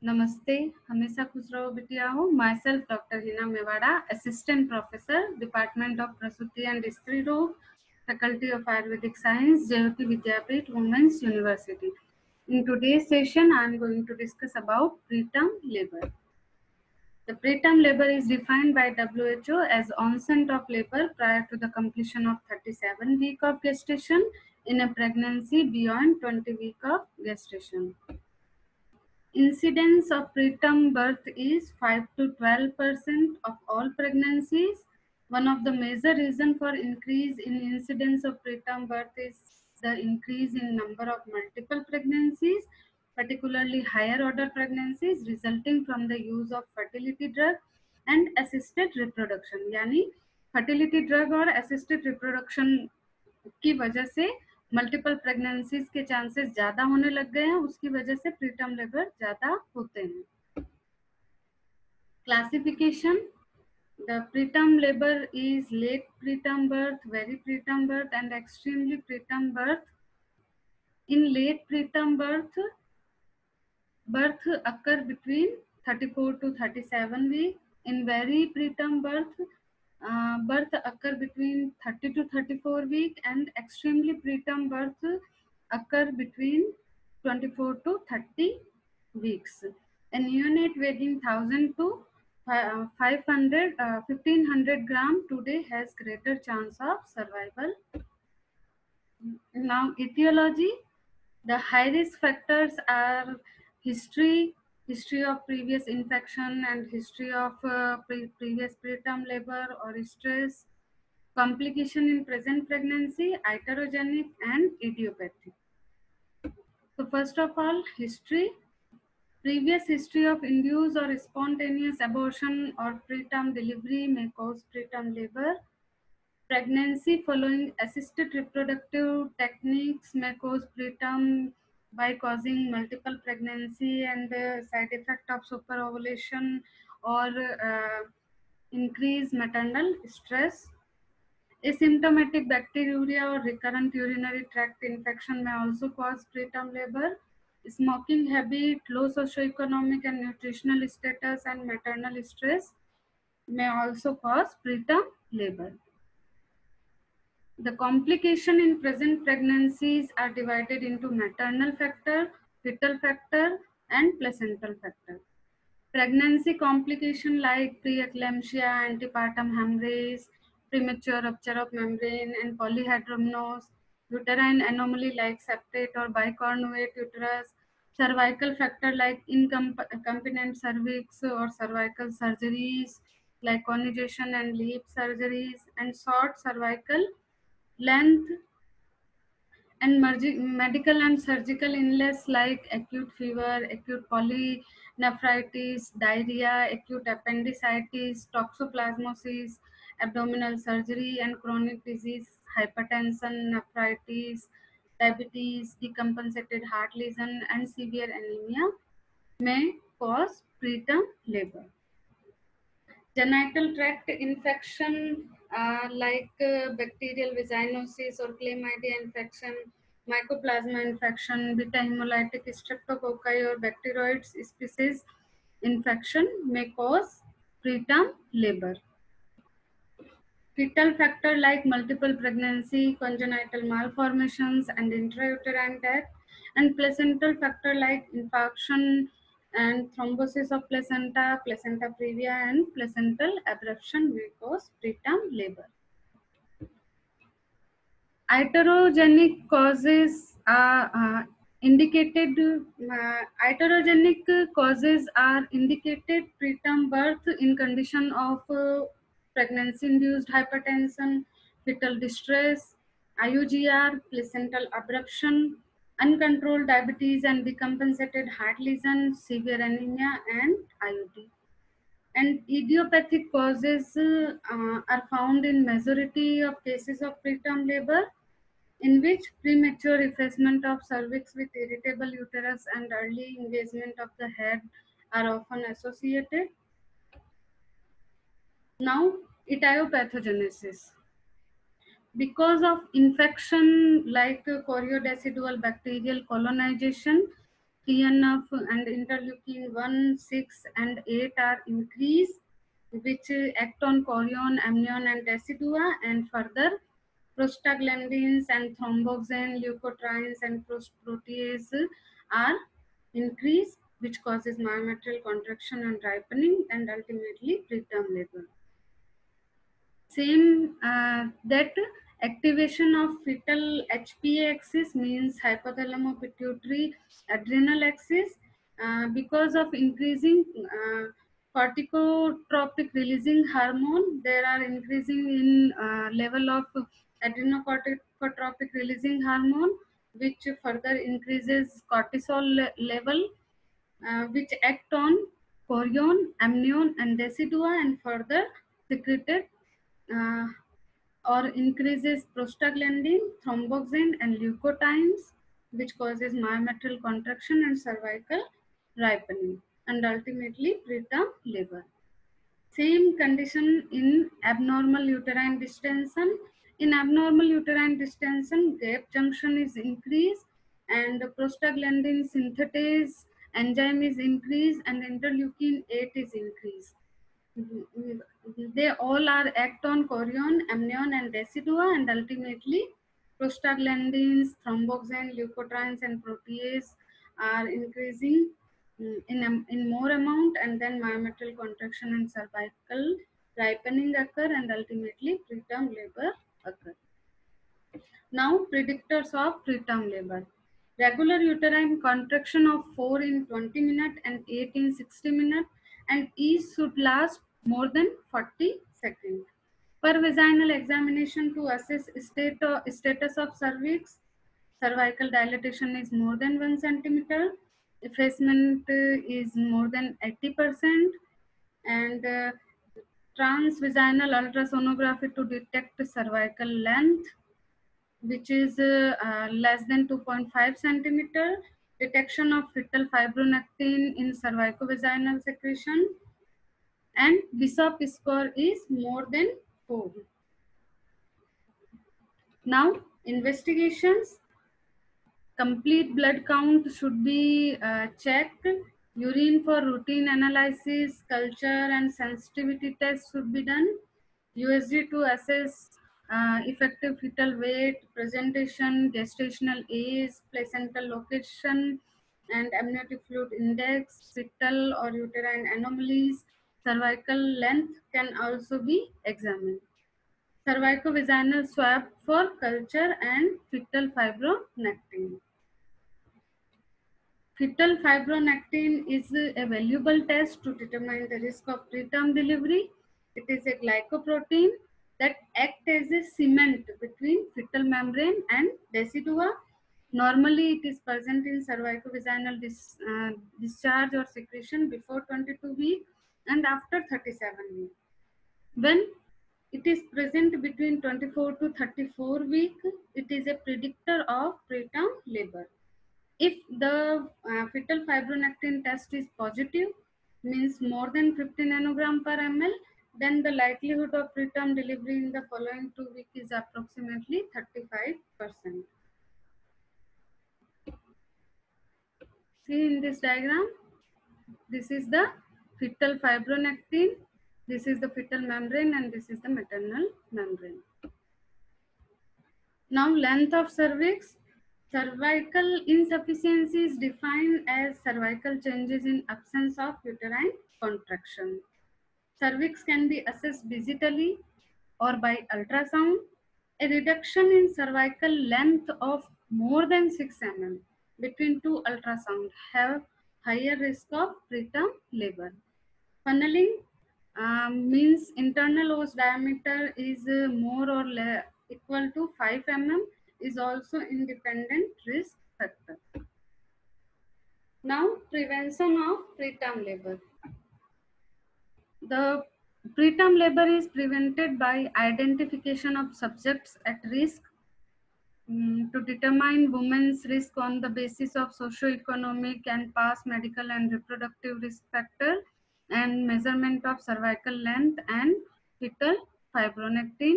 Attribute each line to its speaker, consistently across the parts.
Speaker 1: नमस्ते, हमेशा खुश रहो बिटिया हो। Myself doctor Hina Mewada, assistant professor, department of प्रसूति एंड स्त्री रोग, faculty of Ayurvedic Science, Jayoti Vidyapeeth Women's University. In today's session, I am going to discuss about preterm labor. The preterm labor is defined by WHO as onset of labor prior to the completion of 37 weeks of gestation in a pregnancy beyond 20 weeks of gestation. Incidence of preterm birth is 5 to 12% of all pregnancies. One of the major reasons for increase in incidence of preterm birth is the increase in number of multiple pregnancies, particularly higher order pregnancies resulting from the use of fertility drug and assisted reproduction. यानी fertility drug और assisted reproduction की वजह से multiple pregnancies के chances ज्यादा होने लग गए हैं, उसकी वजह से प्रीटर्म लेबर ज्यादा होते हैं। Classification: the preterm labour is late preterm birth, very preterm birth and extremely preterm birth. In late preterm birth occur between 34 to 37 weeks. In very preterm birth occur between 30 to 34 weeks, and extremely preterm birth occur between 24 to 30 weeks. A neonate weighing 1000 to 1500 gram today has greater chance of survival. Now, etiology. The high risk factors are history of previous infection and history of previous preterm labor or stress, complication in present pregnancy, iterogenic and idiopathic. So first of all, history. Previous history of induced or spontaneous abortion or preterm delivery may cause preterm labor. Pregnancy following assisted reproductive techniques may cause preterm by causing multiple pregnancy and side effect of superovulation or increased maternal stress. Asymptomatic bacteriuria or recurrent urinary tract infection may also cause preterm labor. Smoking habit, low socioeconomic and nutritional status, and maternal stress may also cause preterm labor. The complication in present pregnancies are divided into maternal factor, fetal factor, and placental factor. Pregnancy complication like preeclampsia, antepartum hemorrhage, premature rupture of membrane, and polyhydramnios, uterine anomaly like septate or bicornuate uterus, cervical factor like incompetent cervix or cervical surgeries like conjugation and LEEP surgeries, and short cervical length, and medical and surgical illness like acute fever, acute polynephritis, diarrhea, acute appendicitis, toxoplasmosis, abdominal surgery, and chronic disease, hypertension, nephritis, diabetes, decompensated heart lesion, and severe anemia may cause preterm labor. Genital tract infection like bacterial vaginosis or chlamydia infection, mycoplasma infection, beta hemolytic streptococci or bacteroids species infection may cause preterm labor. Fetal factor like multiple pregnancy, congenital malformations, and intrauterine death, and placental factor like infarction and thrombosis of placenta, placenta previa, and placental abruption may cause preterm labor. Iterogenic causes are indicated. Iterogenic causes are indicated preterm birth in condition of pregnancy-induced hypertension, fetal distress, IUGR, placental abruption, uncontrolled diabetes and decompensated heart lesion, severe anemia, and IUD. And idiopathic causes are found in majority of cases of preterm labor, in which premature effacement of cervix with irritable uterus and early engagement of the head are often associated. Now, etiopathogenesis. Because of infection like choriodecidal bacterial colonization, TNF and interleukin 1, 6, and 8 are increased, which act on chorion, amnion, and decidua, and further prostaglandins and thromboxane, leukotrienes, and protease are increased, which causes myometrial contraction and ripening, and ultimately preterm labor. Same that activation of fetal HPA axis means hypothalamo-pituitary adrenal axis because of increasing corticotropic releasing hormone. There are increasing in level of adrenocorticotropic releasing hormone, which further increases cortisol level, which act on chorion, amnion, and decidua, and further secreted uh, or increases prostaglandin, thromboxane, and leukotrienes, which causes myometrial contraction and cervical ripening, and ultimately preterm labor. Same condition in abnormal uterine distension. In abnormal uterine distension, gap junction is increased, and prostaglandin synthetase enzyme is increased, and interleukin 8 is increased. They all are act on chorion, amnion, and decidua, and ultimately prostaglandins, thromboxane, leukotrienes, and protease are increasing in more amount, and then myometrial contraction and cervical ripening occur, and ultimately preterm labor occur. Now, predictors of preterm labor. Regular uterine contraction of 4 in 20 minutes and 8 in 60 minutes, and each should last more than 40 seconds. Per vaginal examination to assess status of cervix, cervical dilatation is more than 1 centimeter, effacement is more than 80%, and transvaginal ultrasonography to detect cervical length, which is less than 2.5 centimeter, detection of fetal fibronectin in cervicovaginal secretion, and Bishop score is more than 4. Now, investigations. Complete blood count should be checked. Urine for routine analysis, culture, and sensitivity tests should be done. USG to assess effective fetal weight, presentation, gestational age, placental location, and amniotic fluid index, fetal or uterine anomalies. Cervical length can also be examined. Cervicovaginal swab for culture and fetal fibronectin. Fetal fibronectin is a valuable test to determine the risk of preterm delivery. It is a glycoprotein that acts as a cement between fetal membrane and decidua. Normally, it is present in cervicovaginal discharge or secretion before 22 weeks and after 37 weeks. When it is present between 24 to 34 weeks, it is a predictor of preterm labor. If the fetal fibronectin test is positive, means more than 50 nanogram per ml, then the likelihood of preterm delivery in the following 2 weeks is approximately 35%. See in this diagram, this is the fetal fibronectin, this is the fetal membrane, and this is the maternal membrane. Now, length of cervix. Cervical insufficiency is defined as cervical changes in absence of uterine contraction. Cervix can be assessed digitally or by ultrasound. A reduction in cervical length of more than 6 mm between two ultrasound have higher risk of preterm labor. Funneling means internal os diameter is more or less equal to 5 mm is also independent risk factor. Now, prevention of preterm labor. The preterm labor is prevented by identification of subjects at risk, to determine women's risk on the basis of socio-economic and past medical and reproductive risk factor, and measurement of cervical length and fetal fibronectin.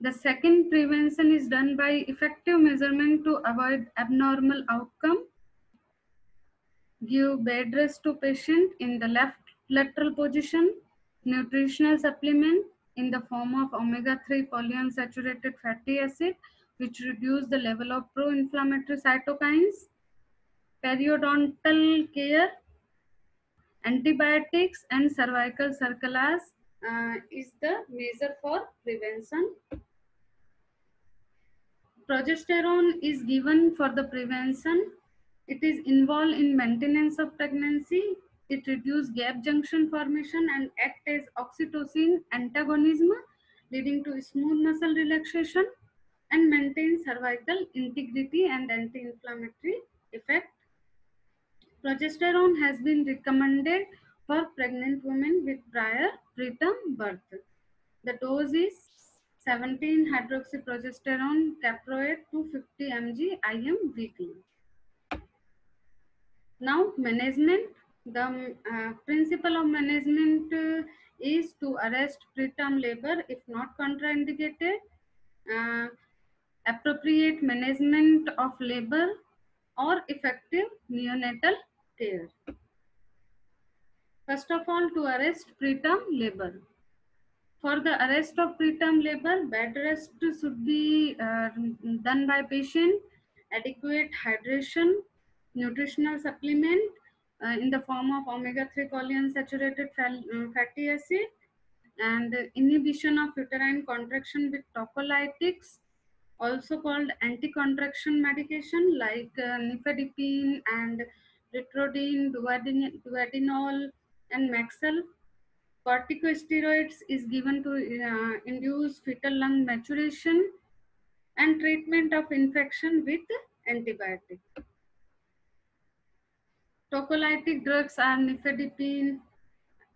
Speaker 1: The second prevention is done by effective measurement to avoid abnormal outcome. give bed rest to patient in the left lateral position, nutritional supplement in the form of omega-3 polyunsaturated fatty acid, which reduce the level of pro-inflammatory cytokines, periodontal care, antibiotics, and cervical circulars is the measure for prevention. Progesterone is given for the prevention. It is involved in maintenance of pregnancy. It reduces gap junction formation and act as oxytocin antagonism, leading to smooth muscle relaxation and maintain cervical integrity and anti-inflammatory effect. Progesterone has been recommended for pregnant women with prior preterm birth. The dose is 17-hydroxyprogesterone caproate 250 mg IM weekly. Now management. The principle of management is to arrest preterm labor if not contraindicated, uh, appropriate management of labor, or effective neonatal care. First of all, to arrest preterm labor. For the arrest of preterm labor, bed rest should be done by patient, adequate hydration, nutritional supplement in the form of omega-3 polyunsaturated fatty acid, and inhibition of uterine contraction with tocolytics, also called anti-contraction medication like nifedipine and ritrodine, duodenol, and Maxel. Corticosteroids is given to induce fetal lung maturation, and treatment of infection with antibiotic. Tocolytic drugs are nifedipine,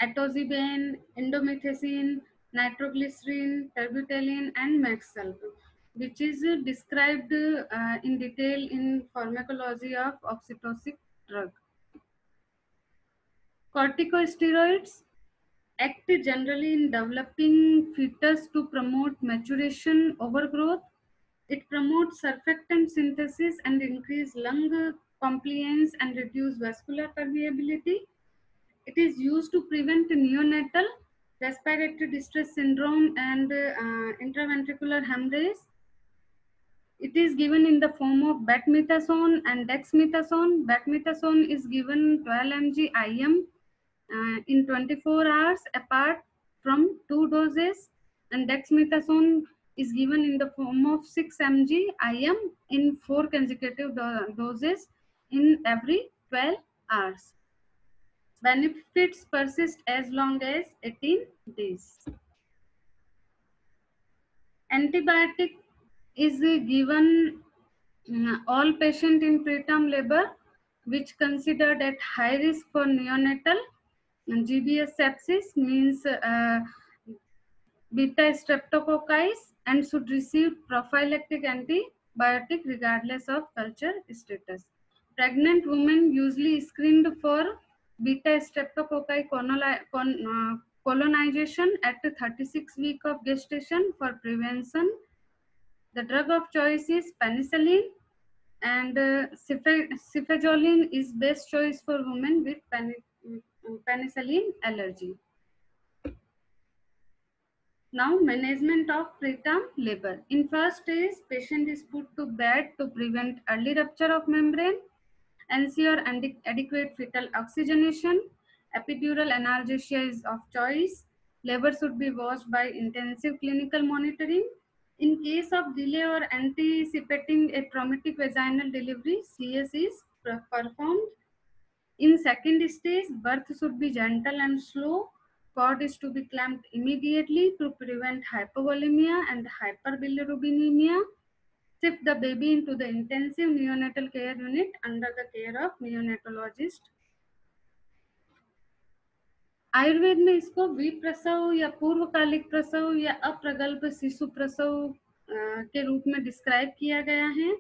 Speaker 1: atozibane, indomethacin, nitroglycerin, terbutaline, and Maxel, which is described in detail in pharmacology of oxytocin drug. Corticosteroids act generally in developing fetus to promote maturation, overgrowth. It promotes surfactant synthesis and increase lung compliance and reduce vascular permeability. It is used to prevent neonatal respiratory distress syndrome and intraventricular hemorrhage. It is given in the form of becmethasone and dexamethasone. Becmethasone is given 12 mg IM in 24 hours apart from 2 doses, and dexamethasone is given in the form of 6 mg IM in 4 consecutive doses in every 12 hours. Benefits persist as long as 18 days. Antibiotic is given all patients in preterm labor which considered at high risk for neonatal GBS sepsis, means beta streptococci, and should receive prophylactic antibiotic regardless of culture status. Pregnant women usually screened for beta streptococci colonization at 36 weeks of gestation for prevention. The drug of choice is penicillin, and cefazolin is best choice for women with penicillin allergy. Now management of preterm labor. In first stage, patient is put to bed to prevent early rupture of membrane, ensure adequate fetal oxygenation, epidural analgesia is of choice, labor should be watched by intensive clinical monitoring. In case of delay or anticipating a traumatic vaginal delivery, CS is performed. In second stage, birth should be gentle and slow. Cord is to be clamped immediately to prevent hypovolemia and hyperbilirubinemia. Shift the baby into the intensive neonatal care unit under the care of neonatologist. Ayurveda में इसको विप्रसव या पूर्वकालिक प्रसव या अप्रगल्भ शिशु प्रसव के रूप में डिस्क्राइब किया गया है.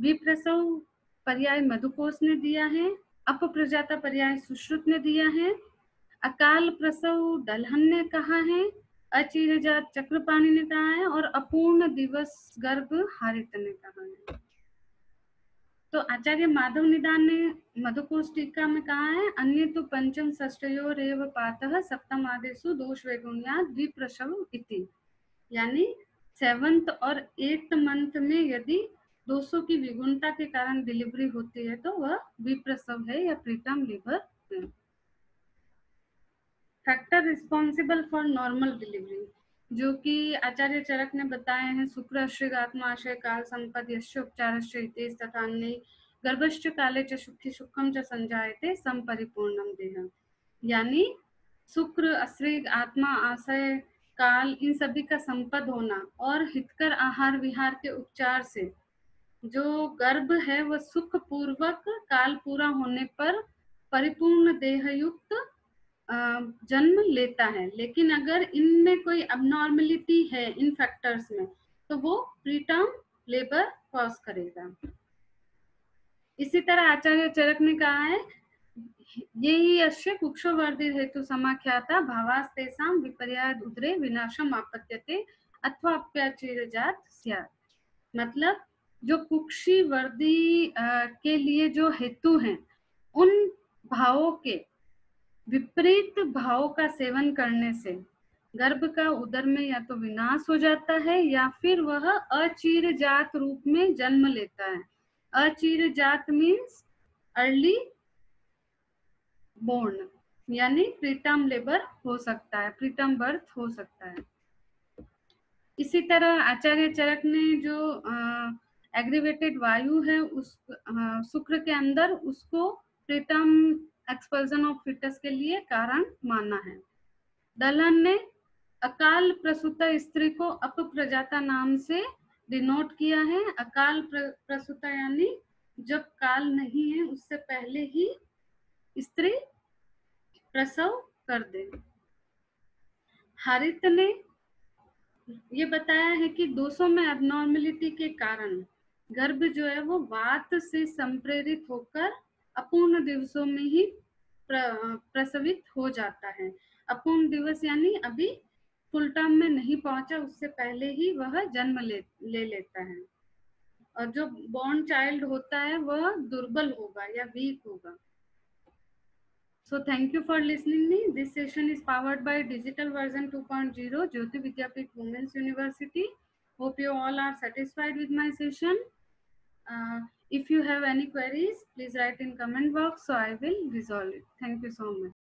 Speaker 1: विप्रसव पर्याय मधुकोश ने दिया है, अपप्रजाता पर्याय सुश्रुत ने दिया है, अकाल प्रसव दलहन ने कहा है, अचिरजात चक्रपाणी ने कहा है और अपूर्ण दिवस गर्भ हारित ने कहा है. तो आचार्य माधव निदान ने मधुकोश टीका में कहा है, अन्य तो पंचम षष्ठयोरेव पातः सप्तम आदेशु दोष वैगुण्यात् द्विप्रसव इति, यानी 7th और 8th मंथ में यदि दोषों की विगुणता के कारण डिलीवरी होती है तो वह विप्रसव है या प्रीटर्म लेबर है। Factor responsible for normal delivery, जो कि आचार्य चरक ने बताए हैं, शुक्र अश्रिग आत्माशय काल संपद यस्य उपचारस्य इति तथा अन्य गर्भश्च काले च सुखी सुखम च संजायते संपरिपूर्णम देह, यानी शुक्र अश्रिग आत्मा आशय काल इन सभी का संपद होना और हितकर आहार विहार के उपचार से जो गर्भ है वह सुख पूर्वक काल पूरा होने पर परिपूर्ण देह युक्त जन्म लेता है। लेकिन अगर इनमें कोई अबनॉर्मलिटी है इन फैक्टर्स में तो वो प्रीटर्म लेबर कॉज करेगा। इसी तरह आचार्य चरक ने कहा है, ये ही अश्य कुक्षवर्धि हेतु समाख्याता भावास्तेषां विपर्याद उदरे विनाशम आपत्यते अथवा अप्याचीरजात स्यात्, मतलब जो कुक्षी वर्दी के लिए जो हेतु हैं उन भावों के विपरीत भाव का सेवन करने से गर्भ का उदर में या तो विनाश हो जाता है या फिर वह अचीर जात रूप में जन्म लेता है। अचीर जात मीन्स अर्ली बोर्न, यानी प्रीटर्म लेबर हो सकता है, प्रीटर्म बर्थ हो सकता है। इसी तरह आचार्य चरक ने जो एग्रीवेटेड वायु है उस शुक्र के अंदर उसको प्रीटर्म एक्सपल्जन ऑफ फिटस के लिए कारण माना है। दलहन ने अकाल प्रसूता स्त्री को अपप्रजाता नाम से डिनोट किया है। अकाल प्रसूता यानी जब काल नहीं है उससे पहले ही स्त्री प्रसव कर दे। हारित ने ये बताया है कि दोषों में एबनॉर्मलिटी के कारण गर्भ जो है वो वात से संप्रेरित होकर अपूर्ण दिवसों में ही प्रसवित हो जाता है। अपूर्ण दिवस यानी अभी फुल टर्म में नहीं पहुंचा, उससे पहले ही वह जन्म ले लेता है और जो बॉर्न चाइल्ड होता है वह दुर्बल होगा या वीक होगा। So thank you for listening me. This session is powered by Digital Version 2.0 Jyoti Vidyapeeth Women's University. Hope you all are satisfied with my session. If you have any queries, please write in comment box so I will resolve it. Thank you so much.